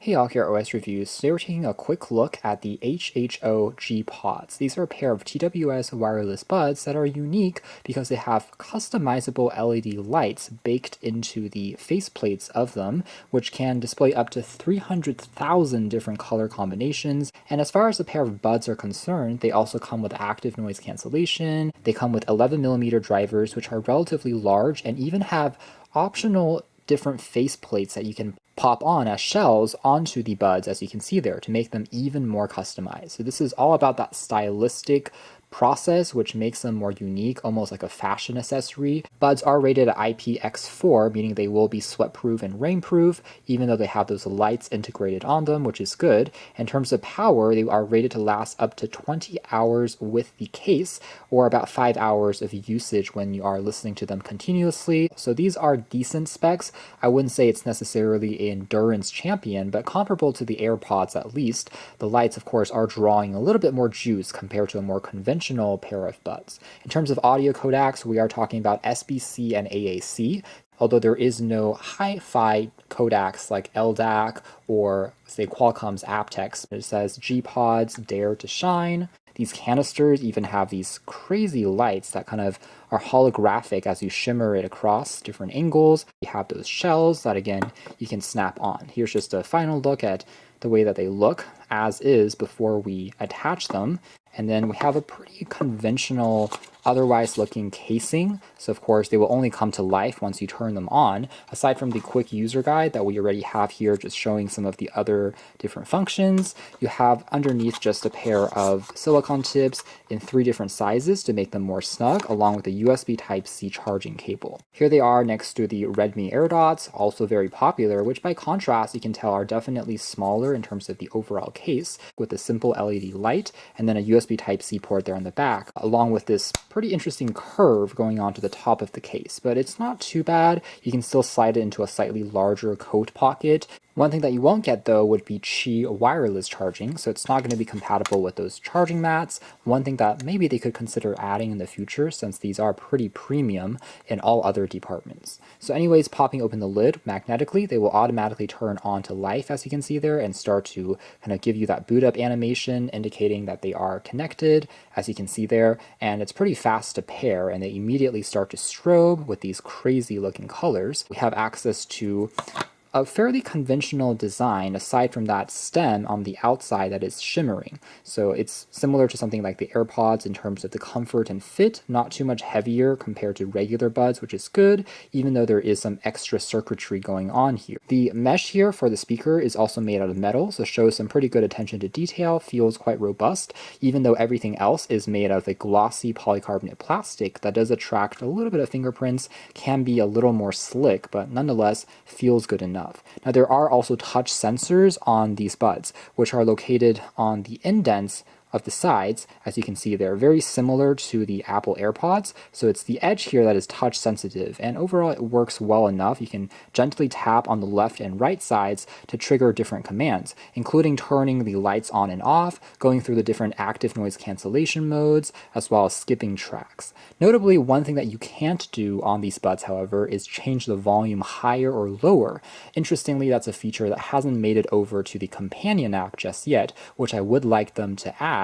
Hey all, here at OS Reviews. Today we're taking a quick look at the HHO GPods. These are a pair of TWS wireless buds that are unique because they have customizable LED lights baked into the faceplates of them, which can display up to 300,000 different color combinations. And as far as the pair of buds are concerned, they also come with active noise cancellation. They come with 11mm drivers, which are relatively large and even have optional different faceplates that you can pop on as shells onto the buds, as you can see there, to make them even more customized. So this is all about that stylistic process, which makes them more unique, almost like a fashion accessory. Buds are rated at IPX4, meaning they will be sweatproof and rainproof, even though they have those lights integrated on them, which is good. In terms of power, they are rated to last up to 20 hours with the case, or about 5 hours of usage when you are listening to them continuously. So these are decent specs. I wouldn't say it's necessarily an endurance champion, but comparable to the AirPods at least. The lights, of course, are drawing a little bit more juice compared to a more conventional pair of buds. In terms of audio codecs, we are talking about SBC and AAC, although there is no hi-fi codecs like LDAC or, say, Qualcomm's aptX. It says GPods dare to shine. These canisters even have these crazy lights that kind of are holographic as you shimmer it across different angles. You have those shells that, again, you can snap on. Here's just a final look at the way that they look as is before we attach them. And then we have a pretty conventional, otherwise looking casing. So of course, they will only come to life once you turn them on. Aside from the quick user guide that we already have here, just showing some of the other different functions, you have underneath just a pair of silicone tips in 3 different sizes to make them more snug, along with a USB Type-C charging cable. Here they are next to the Redmi AirDots, also very popular, which by contrast, you can tell are definitely smaller in terms of the overall case, with a simple LED light, and then a USB Type-C port there on the back, along with this pretty interesting curve going on to the top of the case. But it's not too bad. You can still slide it into a slightly larger coat pocket. One thing that you won't get, though, would be Qi wireless charging, so it's not going to be compatible with those charging mats. One thing that maybe they could consider adding in the future, since these are pretty premium in all other departments. So anyways, popping open the lid magnetically, they will automatically turn on to life, as you can see there, and start to kind of give you that boot up animation, indicating that they are connected, as you can see there, and it's pretty fast to pair, and they immediately start to strobe with these crazy looking colors. We have access to a fairly conventional design aside from that stem on the outside that is shimmering. So it's similar to something like the AirPods in terms of the comfort and fit, not too much heavier compared to regular buds, which is good, even though there is some extra circuitry going on here. The mesh here for the speaker is also made out of metal, so shows some pretty good attention to detail, feels quite robust, even though everything else is made out of a glossy polycarbonate plastic that does attract a little bit of fingerprints, can be a little more slick, but nonetheless feels good enough. Now there are also touch sensors on these buds, which are located on the indents of the sides. As you can see, they're very similar to the Apple AirPods, so it's the edge here that is touch sensitive, and overall it works well enough. You can gently tap on the left and right sides to trigger different commands, including turning the lights on and off, going through the different active noise cancellation modes, as well as skipping tracks. Notably, one thing that you can't do on these buds, however, is change the volume higher or lower. Interestingly, that's a feature that hasn't made it over to the companion app just yet, which I would like them to add,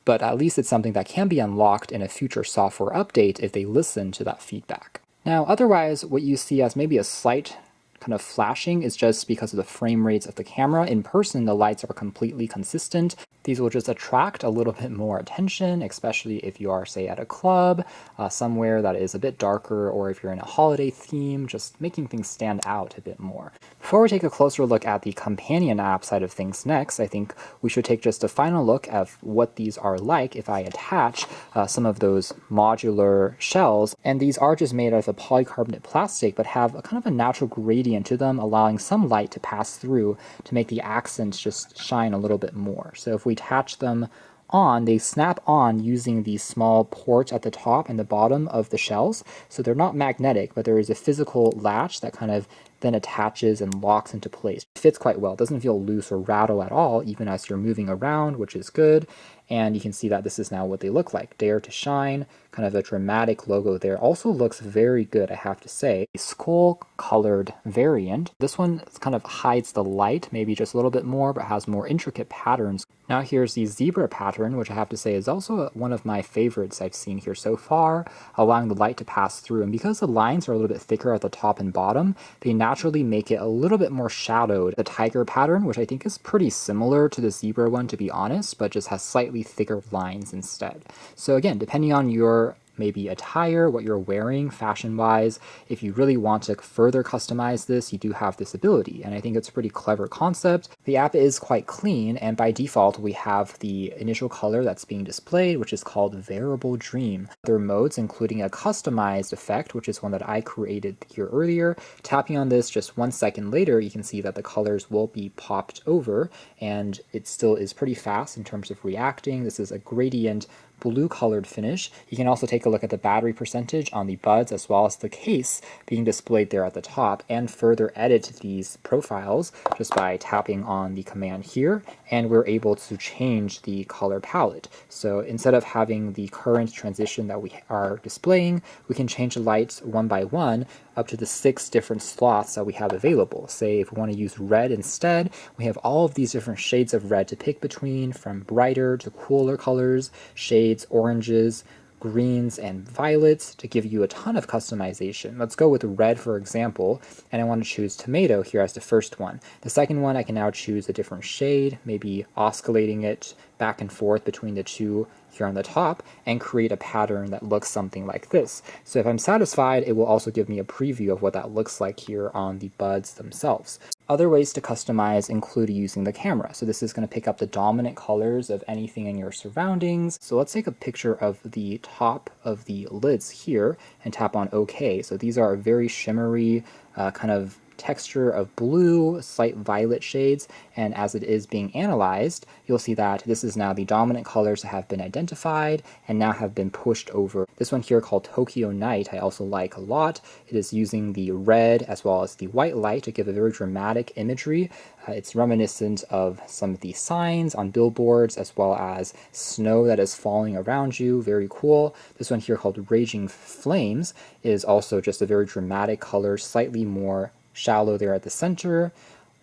but at least it's something that can be unlocked in a future software update if they listen to that feedback. Now, otherwise, what you see as maybe a slight kind of flashing is just because of the frame rates of the camera. In person, the lights are completely consistent. These will just attract a little bit more attention, especially if you are, say, at a club, somewhere that is a bit darker, or if you're in a holiday theme, just making things stand out a bit more. Before we take a closer look at the companion app side of things next, I think we should take just a final look at what these are like if I attach some of those modular shells. And these are just made out of a polycarbonate plastic, but have a kind of a natural gradient to them, allowing some light to pass through to make the accents just shine a little bit more. So if we attach them on, they snap on using these small ports at the top and the bottom of the shells. So they're not magnetic, but there is a physical latch that kind of then attaches and locks into place. It fits quite well. It doesn't feel loose or rattle at all, even as you're moving around, which is good. And you can see that this is now what they look like. Dare to shine, kind of a dramatic logo there. Also looks very good, I have to say. A skull-colored variant. This one kind of hides the light, maybe just a little bit more, but has more intricate patterns. Now here's the zebra pattern, which I have to say is also one of my favorites I've seen here so far, allowing the light to pass through. And because the lines are a little bit thicker at the top and bottom, they naturally make it a little bit more shadowed. The tiger pattern, which I think is pretty similar to the zebra one, to be honest, but just has slightly thicker lines instead. So again, depending on your maybe attire, what you're wearing fashion-wise, if you really want to further customize this, you do have this ability, and I think it's a pretty clever concept. The app is quite clean, and by default we have the initial color that's being displayed, which is called Variable Dream. Other modes including a customized effect, which is one that I created here earlier. Tapping on this just 1 second later, you can see that the colors will be popped over, and it still is pretty fast in terms of reacting. This is a gradient blue colored finish. You can also take a look at the battery percentage on the buds as well as the case being displayed there at the top, and further edit these profiles just by tapping on the command here, and we're able to change the color palette. So instead of having the current transition that we are displaying, we can change the lights one by one up to the 6 different slots that we have available. Say if we want to use red instead, we have all of these different shades of red to pick between, from brighter to cooler colors, shades, oranges, greens, and violets, to give you a ton of customization. Let's go with red, for example, and I want to choose tomato here as the first one. The second one, I can now choose a different shade, maybe oscillating it back and forth between the two here on the top, and create a pattern that looks something like this. So if I'm satisfied, it will also give me a preview of what that looks like here on the buds themselves. Other ways to customize include using the camera. So this is going to pick up the dominant colors of anything in your surroundings. So let's take a picture of the top of the lids here and tap on OK. So these are very shimmery, kind of texture of blue, slight violet shades, and as it is being analyzed, you'll see that this is now the dominant colors that have been identified and now have been pushed over. This one here called Tokyo Night I also like a lot. It is using the red as well as the white light to give a very dramatic imagery. It's reminiscent of some of the signs on billboards as well as snow that is falling around you. Very cool. This one here called Raging Flames is also just a very dramatic color, slightly more shallow there at the center.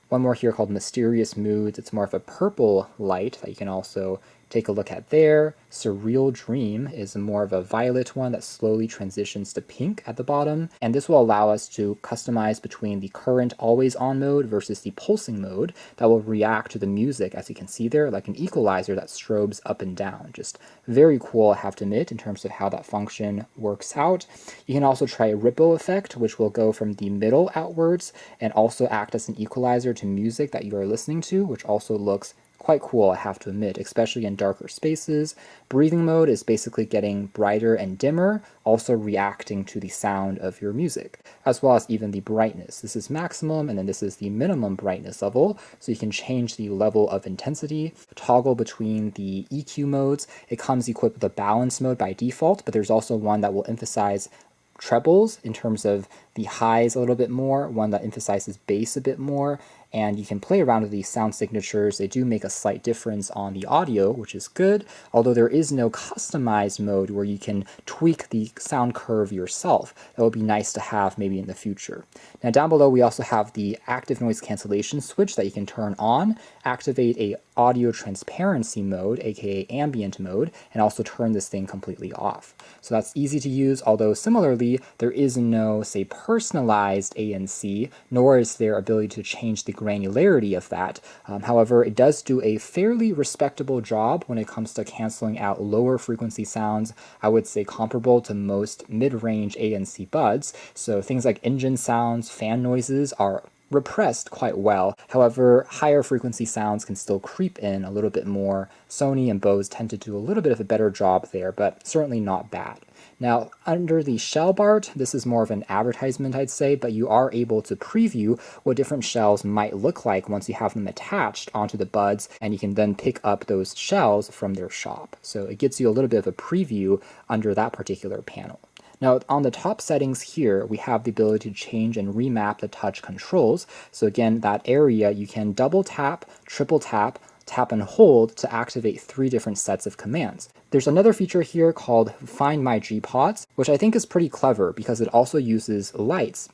One more here called Mysterious Moods. It's more of a purple light that you can also take a look at there. Surreal Dream is more of a violet one that slowly transitions to pink at the bottom. And this will allow us to customize between the current always on mode versus the pulsing mode that will react to the music, as you can see there, like an equalizer that strobes up and down. Just very cool, I have to admit, in terms of how that function works out. You can also try a ripple effect, which will go from the middle outwards and also act as an equalizer to music that you are listening to, which also looks quite cool, I have to admit, especially in darker spaces. Breathing mode is basically getting brighter and dimmer, also reacting to the sound of your music, as well as even the brightness. This is maximum, and then this is the minimum brightness level, so you can change the level of intensity. Toggle between the EQ modes. It comes equipped with a balance mode by default, but there's also one that will emphasize trebles in terms of the highs a little bit more, one that emphasizes bass a bit more, and you can play around with these sound signatures. They do make a slight difference on the audio, which is good, although there is no customized mode where you can tweak the sound curve yourself. That would be nice to have maybe in the future. Now down below we also have the active noise cancellation switch that you can turn on, activate a audio transparency mode, aka ambient mode, and also turn this thing completely off. So that's easy to use, although similarly there is no, say, personalized ANC, nor is there ability to change the granularity of that. However, it does do a fairly respectable job when it comes to canceling out lower frequency sounds. I would say comparable to most mid-range ANC buds. So things like engine sounds, fan noises are repressed quite well. However, higher frequency sounds can still creep in a little bit more. Sony and Bose tend to do a little bit of a better job there, but certainly not bad. Now, under the shell bar, this is more of an advertisement, I'd say, but you are able to preview what different shells might look like once you have them attached onto the buds, and you can then pick up those shells from their shop. So it gets you a little bit of a preview under that particular panel. Now, on the top settings here, we have the ability to change and remap the touch controls. So again, that area you can double tap, triple tap, tap and hold to activate 3 different sets of commands. There's another feature here called Find My GPods, which I think is pretty clever because it also uses lights,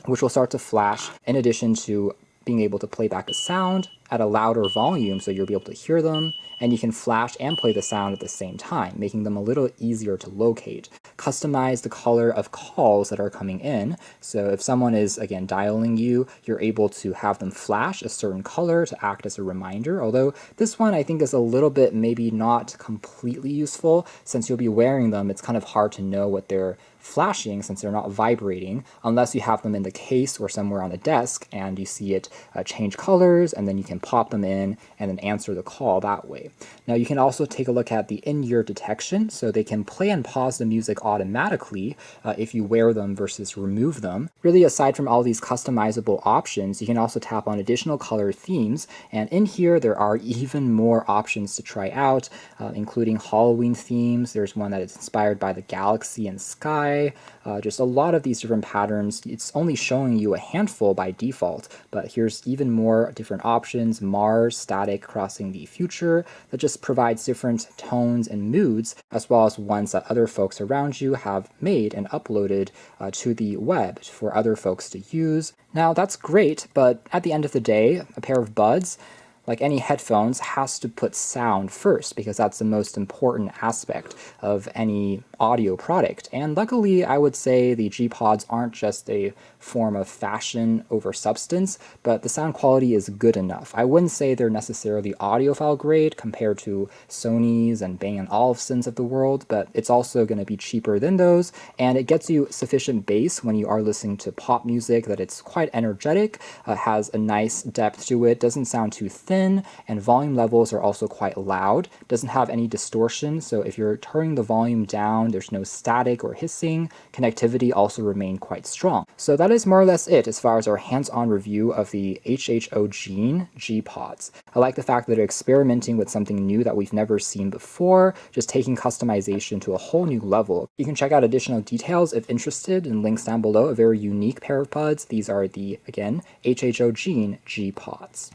which will start to flash in addition to being able to play back a sound at a louder volume so you'll be able to hear them, and you can flash and play the sound at the same time, making them a little easier to locate. Customize the color of calls that are coming in, so if someone is, again, dialing you, you're able to have them flash a certain color to act as a reminder, although this one I think is a little bit maybe not completely useful. Since you'll be wearing them, it's kind of hard to know what they're flashing since they're not vibrating, unless you have them in the case or somewhere on the desk and you see it change colors, and then you can pop them in and then answer the call that way. Now you can also take a look at the in-ear detection, so they can play and pause the music automatically if you wear them versus remove them. Really, aside from all these customizable options, you can also tap on additional color themes, and in here there are even more options to try out, including Halloween themes. There's one that is inspired by the galaxy and sky. Just a lot of these different patterns. It's only showing you a handful by default, but here's even more different options. Mars, static, crossing the future, that just provides different tones and moods, as well as ones that other folks around you have made and uploaded to the web for other folks to use. Now that's great, but at the end of the day, a pair of buds, like any headphones, has to put sound first because that's the most important aspect of any audio product. And luckily, I would say the GPods aren't just a form of fashion over substance, but the sound quality is good enough. I wouldn't say they're necessarily audiophile grade compared to Sony's and Bang & Olufsen's of the world, but it's also going to be cheaper than those, and it gets you sufficient bass when you are listening to pop music that it's quite energetic, has a nice depth to it, doesn't sound too thin, and volume levels are also quite loud, doesn't have any distortion, so if you're turning the volume down, there's no static or hissing. Connectivity also remained quite strong. So that is more or less it as far as our hands-on review of the HHOGene GPods. I like the fact that they're experimenting with something new that we've never seen before, just taking customization to a whole new level. You can check out additional details if interested in links down below. A very unique pair of buds. These are the, again, HHOGene GPods.